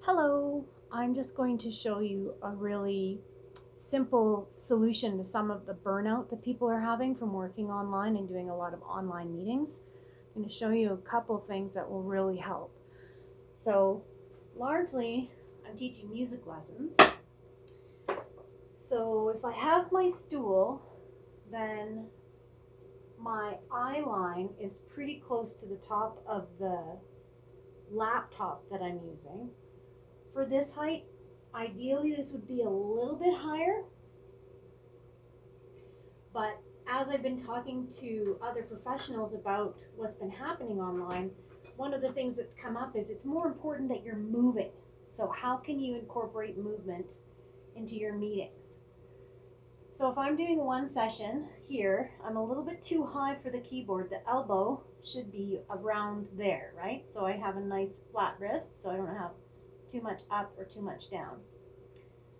Hello, I'm just going to show you a really simple solution to some of the burnout that people are having from working online and doing a lot of online meetings. I'm going to show you a couple things that will really help. So, largely, I'm teaching music lessons. So, if I have my stool, then my eye line is pretty close to the top of the laptop that I'm using. For this height, ideally this would be a little bit higher, but as I've been talking to other professionals about what's been happening online, one of the things that's come up is it's more important that you're moving. So how can you incorporate movement into your meetings? So if I'm doing one session here, I'm a little bit too high for the keyboard. The elbow should be around there, right? So I have a nice flat wrist, so I don't have too much up or too much down.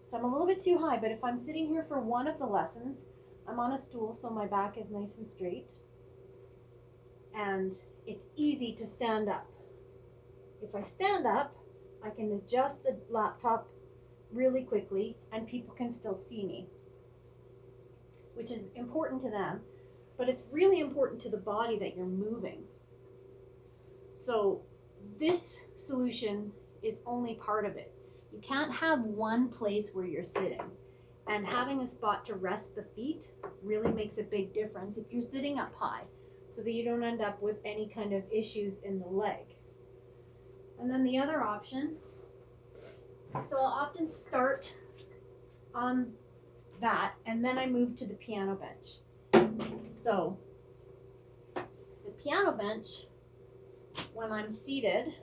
So I'm a little bit too high, but if I'm sitting here for one of the lessons, I'm on a stool so my back is nice and straight. And it's easy to stand up. If I stand up, I can adjust the laptop really quickly and people can still see me, which is important to them, but it's really important to the body that you're moving. So this solution is only part of it. You can't have one place where you're sitting, and having a spot to rest the feet really makes a big difference if you're sitting up high, so that you don't end up with any kind of issues in the leg. And then the other option, so I'll often start on that and then I move to the piano bench. So the piano bench, when I'm seated,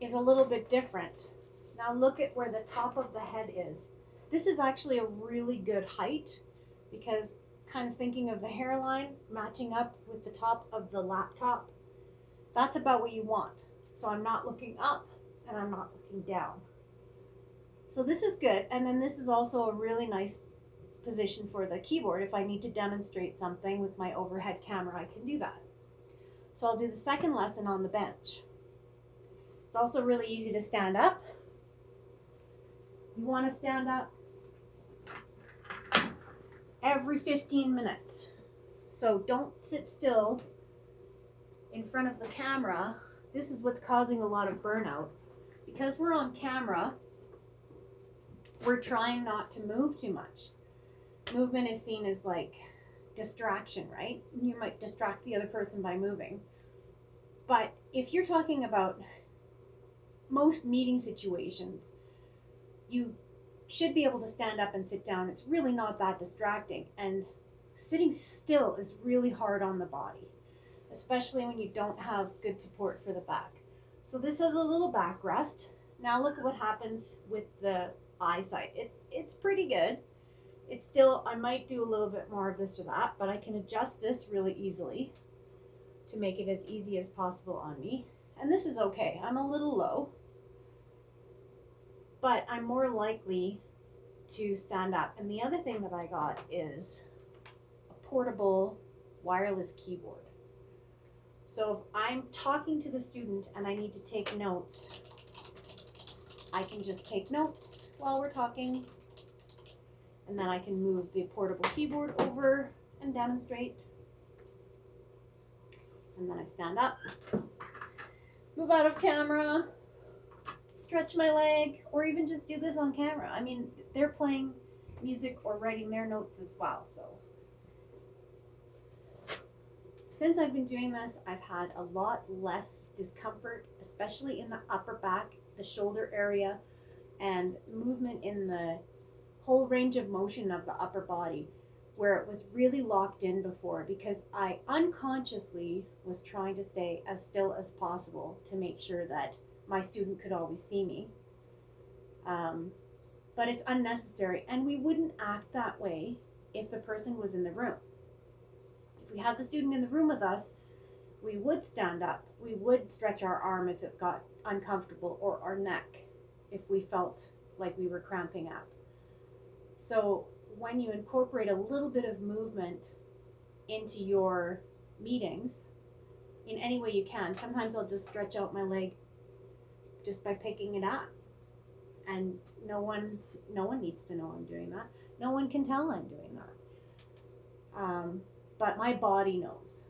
is a little bit different. Now look at where the top of the head is. This is actually a really good height because kind of thinking of the hairline matching up with the top of the laptop, that's about what you want. So I'm not looking up and I'm not looking down. So this is good. And then this is also a really nice position for the keyboard. If I need to demonstrate something with my overhead camera, I can do that. So I'll do the second lesson on the bench. It's also really easy to stand up. You want to stand up every 15 minutes. So don't sit still in front of the camera. This is what's causing a lot of burnout. Because we're on camera, we're trying not to move too much. Movement is seen as like distraction, right? You might distract the other person by moving. But if you're talking about most meeting situations, you should be able to stand up and sit down. It's really not that distracting. And sitting still is really hard on the body, especially when you don't have good support for the back. So this has a little backrest. Now look at what happens with the eyesight. It's pretty good. It's still, I might do a little bit more of this or that, but I can adjust this really easily to make it as easy as possible on me. And this is okay. I'm a little low, but I'm more likely to stand up. And the other thing that I got is a portable wireless keyboard. So if I'm talking to the student and I need to take notes, I can just take notes while we're talking, and then I can move the portable keyboard over and demonstrate. And then I stand up, move out of camera, stretch my leg, or even just do this on camera. I mean, they're playing music or writing their notes as well. So since I've been doing this, I've had a lot less discomfort, especially in the upper back, the shoulder area, and movement in the whole range of motion of the upper body, where it was really locked in before because I unconsciously was trying to stay as still as possible to make sure that my student could always see me. But it's unnecessary, and we wouldn't act that way if the person was in the room. If we had the student in the room with us, we would stand up, we would stretch our arm if it got uncomfortable, or our neck if we felt like we were cramping up. So when you incorporate a little bit of movement into your meetings in any way you can, sometimes I'll just stretch out my leg just by picking it up. And no one needs to know I'm doing that. No one can tell I'm doing that. But my body knows,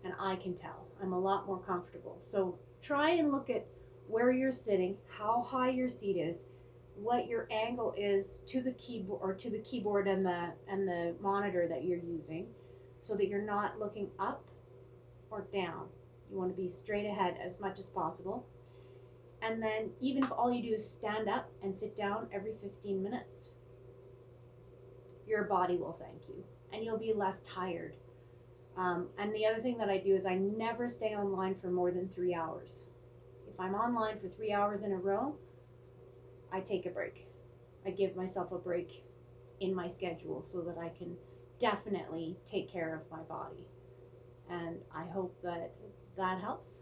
and I can tell. I'm a lot more comfortable. So try and look at where you're sitting, how high your seat is, what your angle is to the keyboard and the monitor that you're using, so that you're not looking up or down. You want to be straight ahead as much as possible. And then even if all you do is stand up and sit down every 15 minutes, your body will thank you and you'll be less tired. And the other thing that I do is I never stay online for more than 3 hours. If I'm online for 3 hours in a row, I take a break. I give myself a break in my schedule so that I can definitely take care of my body. And I hope that that helps.